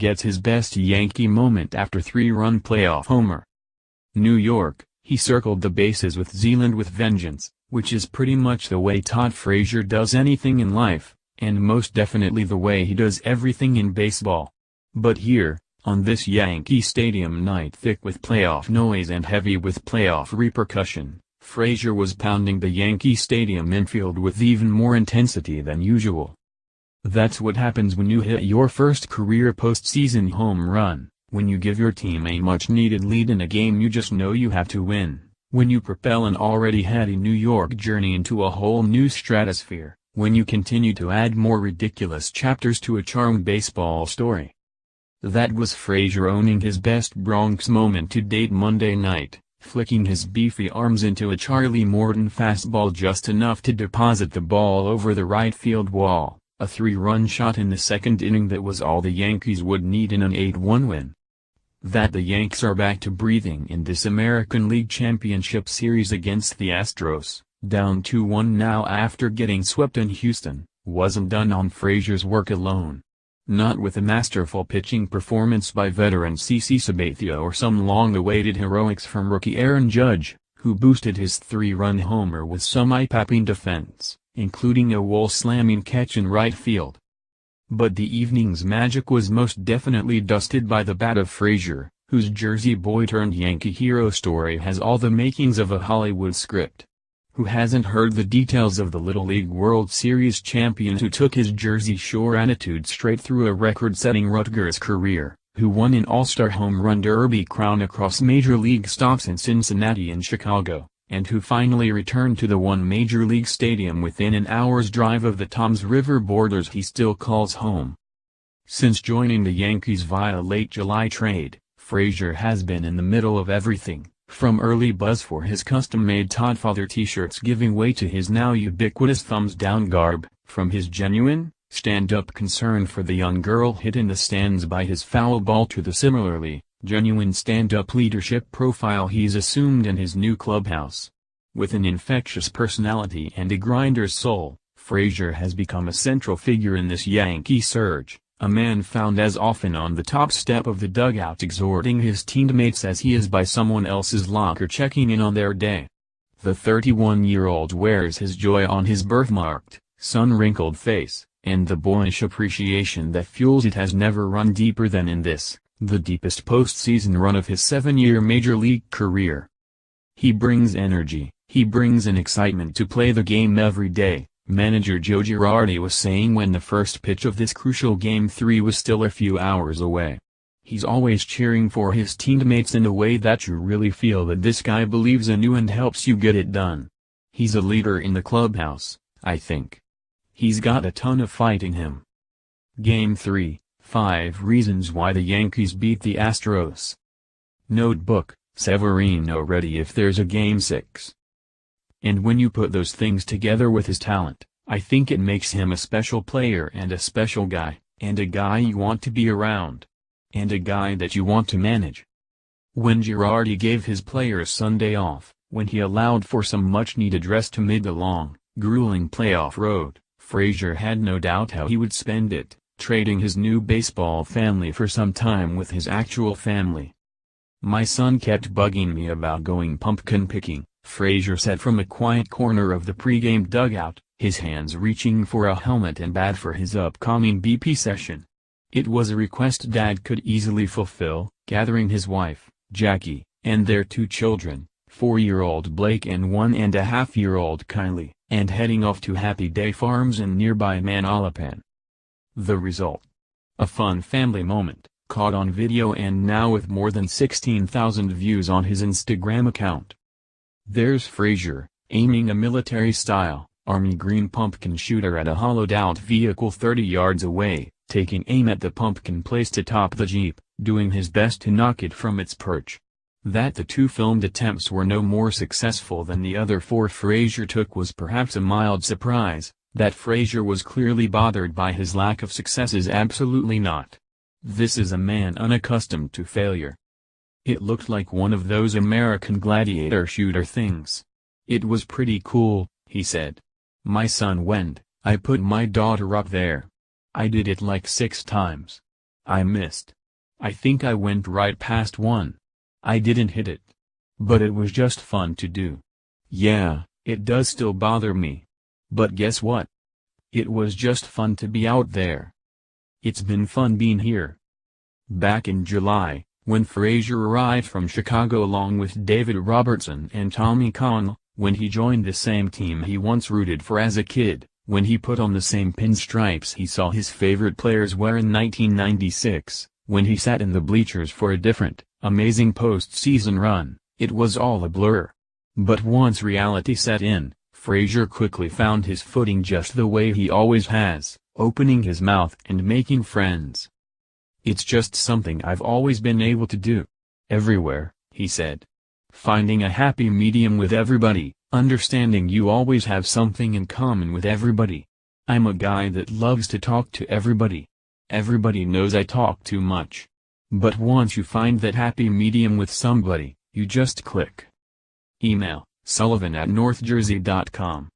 gets his best Yankee moment after 3-run playoff homer. New York, he circled the bases with zeal and with vengeance, which is pretty much the way Todd Frazier does anything in life, and most definitely the way he does everything in baseball. But here, on this Yankee Stadium night thick with playoff noise and heavy with playoff repercussion, Frazier was pounding the Yankee Stadium infield with even more intensity than usual. That's what happens when you hit your first career postseason home run, when you give your team a much-needed lead in a game you just know you have to win, when you propel an already heady New York journey into a whole new stratosphere, when you continue to add more ridiculous chapters to a charmed baseball story. That was Frazier owning his best Bronx moment to date Monday night, flicking his beefy arms into a Charlie Morton fastball just enough to deposit the ball over the right field wall, a 3-run shot in the second inning that was all the Yankees would need in an 8-1 win. That the Yanks are back to breathing in this American League Championship Series against the Astros, down 2-1 now after getting swept in Houston, wasn't done on Frazier's work alone. Not with a masterful pitching performance by veteran CC Sabathia or some long-awaited heroics from rookie Aaron Judge, who boosted his 3-run homer with some eye-popping defense, including a wall-slamming catch in right field. But the evening's magic was most definitely dusted by the bat of Frazier, whose Jersey boy-turned-Yankee hero story has all the makings of a Hollywood script. Who hasn't heard the details of the Little League World Series champion who took his Jersey Shore attitude straight through a record-setting Rutgers career, who won an All-Star Home Run Derby crown across Major League stops in Cincinnati and Chicago, and who finally returned to the one Major League stadium within an hour's drive of the Toms River borders he still calls home. Since joining the Yankees via late July trade, Frazier has been in the middle of everything. From early buzz for his custom-made Todd Father t-shirts giving way to his now ubiquitous thumbs-down garb, from his genuine, stand-up concern for the young girl hit in the stands by his foul ball to the similarly, genuine stand-up leadership profile he's assumed in his new clubhouse. With an infectious personality and a grinder's soul, Frazier has become a central figure in this Yankee surge. A man found as often on the top step of the dugout exhorting his teammates as he is by someone else's locker checking in on their day. The 31-year-old wears his joy on his birthmarked, sun-wrinkled face, and the boyish appreciation that fuels it has never run deeper than in this, the deepest postseason run of his 7-year Major League career. He brings energy, he brings an excitement to play the game every day. Manager Joe Girardi was saying when the first pitch of this crucial Game 3 was still a few hours away. He's always cheering for his teammates in a way that you really feel that this guy believes in you and helps you get it done. He's a leader in the clubhouse, I think. He's got a ton of fight in him. Game 3, 5 reasons why the Yankees beat the Astros. Notebook, Severino ready if there's a Game 6. And when you put those things together with his talent, I think it makes him a special player and a special guy, and a guy you want to be around. And a guy that you want to manage. When Girardi gave his players Sunday off, when he allowed for some much-needed rest amid the long, grueling playoff road, Frazier had no doubt how he would spend it, trading his new baseball family for some time with his actual family. "My son kept bugging me about going pumpkin picking," Frazier said from a quiet corner of the pregame dugout, his hands reaching for a helmet and bat for his upcoming BP session. It was a request Dad could easily fulfill, gathering his wife, Jackie, and their 2 children, 4-year-old Blake and 1.5-year-old Kylie, and heading off to Happy Day Farms in nearby Manalapan. The result? A fun family moment, caught on video and now with more than 16,000 views on his Instagram account. There's Frazier, aiming a military-style, army green pumpkin shooter at a hollowed-out vehicle 30 yards away, taking aim at the pumpkin placed atop the Jeep, doing his best to knock it from its perch. That the 2 filmed attempts were no more successful than the other 4 Frazier took was perhaps a mild surprise. That Frazier was clearly bothered by his lack of success is absolutely not. This is a man unaccustomed to failure. It looked like one of those American Gladiator shooter things. "It was pretty cool," he said. "My son went, I put my daughter up there. I did it like 6 times. I missed, I think I went right past one. I didn't hit it. But it was just fun to do. Yeah, it does still bother me. But guess what? It was just fun to be out there. It's been fun being here. Back in July, when Frazier arrived from Chicago along with David Robertson and Tommy Kahnle, when he joined the same team he once rooted for as a kid, when he put on the same pinstripes he saw his favorite players wear in 1996, when he sat in the bleachers for a different, amazing postseason run, it was all a blur. But once reality set in, Frazier quickly found his footing just the way he always has, opening his mouth and making friends. It's just something I've always been able to do. Everywhere, he said. Finding a happy medium with everybody, understanding you always have something in common with everybody. I'm a guy that loves to talk to everybody. Everybody knows I talk too much. But once you find that happy medium with somebody, you just click. Email, sullivan@northjersey.com